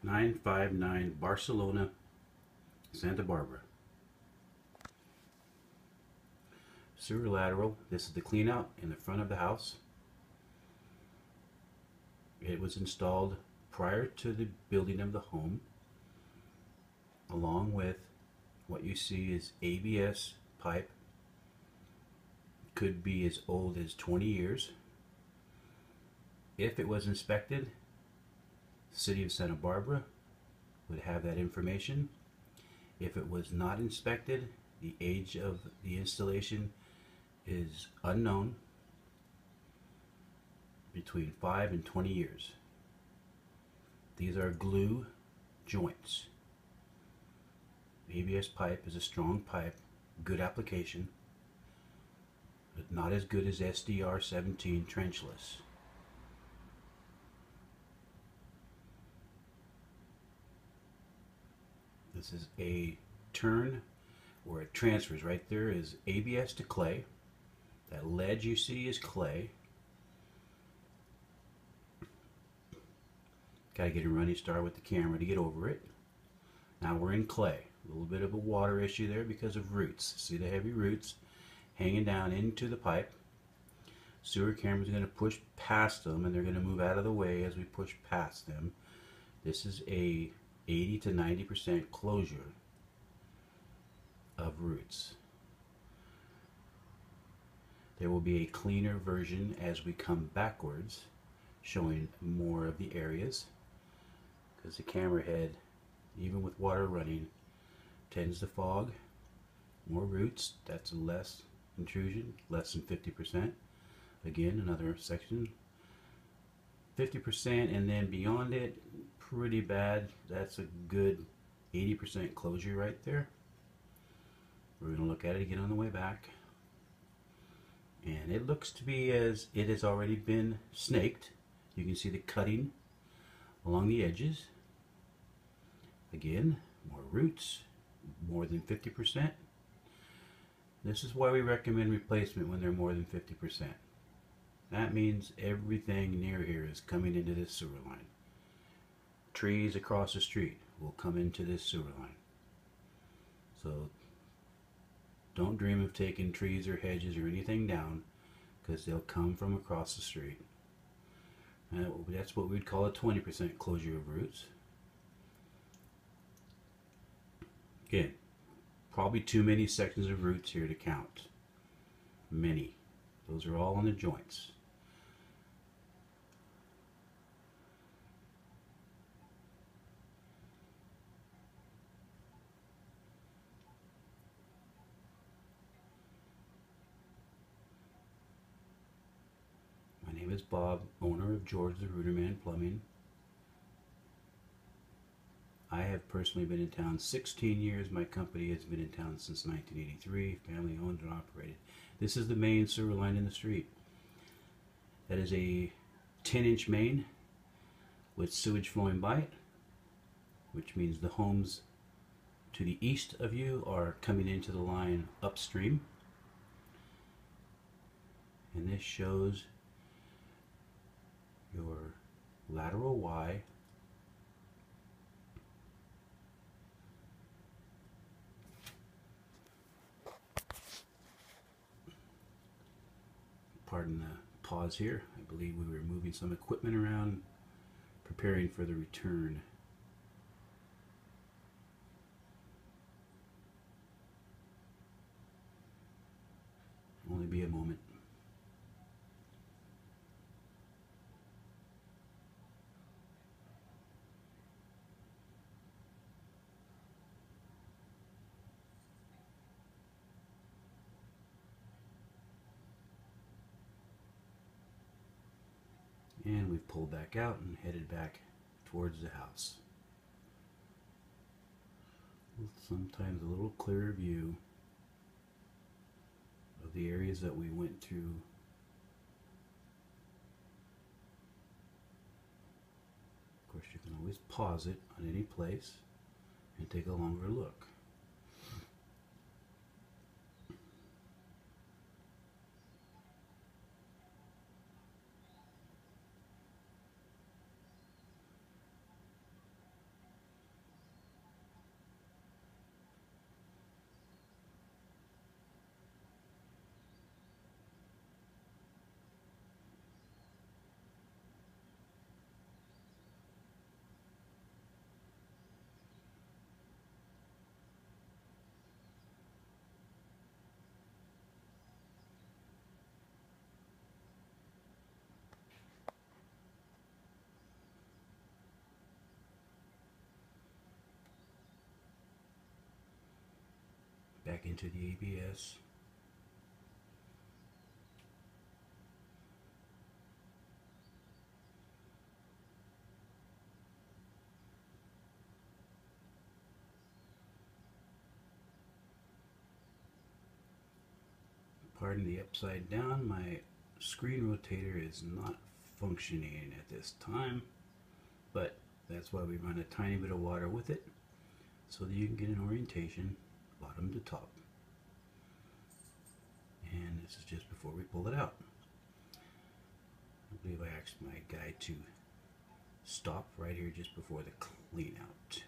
959 Barcelona, Santa Barbara. Sewer lateral. This is the clean out in the front of the house. It was installed prior to the building of the home, along with what you see is ABS pipe. Could be as old as 20 years. If it was inspected, the City of Santa Barbara would have that information. If it was not inspected, the age of the installation is unknown, between 5 and 20 years. These are glue joints. ABS pipe is a strong pipe, good application, but not as good as SDR-17 trenchless. This is a turn where it transfers. Right there is ABS to clay. That ledge you see is clay. Gotta get a running start with the camera to get over it. Now we're in clay. A little bit of a water issue there because of roots. See the heavy roots hanging down into the pipe. Sewer camera's going to push past them, and they're going to move out of the way as we push past them. This is a 80 to 90% closure of roots. There will be a cleaner version as we come backwards, showing more of the areas, because the camera head, even with water running, tends to fog. More roots, that's less intrusion, less than 50%. Again, another section, 50%, and then beyond it, pretty bad. That's a good 80% closure right there. We're going to look at it again on the way back. And it looks to be as it has already been snaked. You can see the cutting along the edges. Again, more roots, more than 50%. This is why we recommend replacement when they're more than 50%. That means everything near here is coming into this sewer line. Trees across the street will come into this sewer line. So don't dream of taking trees or hedges or anything down, because they'll come from across the street. That's what we'd call a 20% closure of roots. Again, probably too many sections of roots here to count. Many. Those are all on the joints. My name is Bob, owner of George the Rooterman Plumbing. I have personally been in town 16 years. My company has been in town since 1983, family owned and operated. This is the main sewer line in the street. That is a 10-inch main with sewage flowing by it, which means the homes to the east of you are coming into the line upstream. And this shows your lateral Y pardon the pause here. I believe we were moving some equipment around, preparing for the return. Only be a moment. And we've pulled back out and headed back towards the house. With sometimes a little clearer view of the areas that we went through. Of course, you can always pause it on any place and take a longer look. back into the ABS. Pardon the upside down, my screen rotator is not functioning at this time, but that's why we run a tiny bit of water with it so that you can get an orientation bottom to top. And this is just before we pull it out. I believe I asked my guy to stop right here just before the clean out.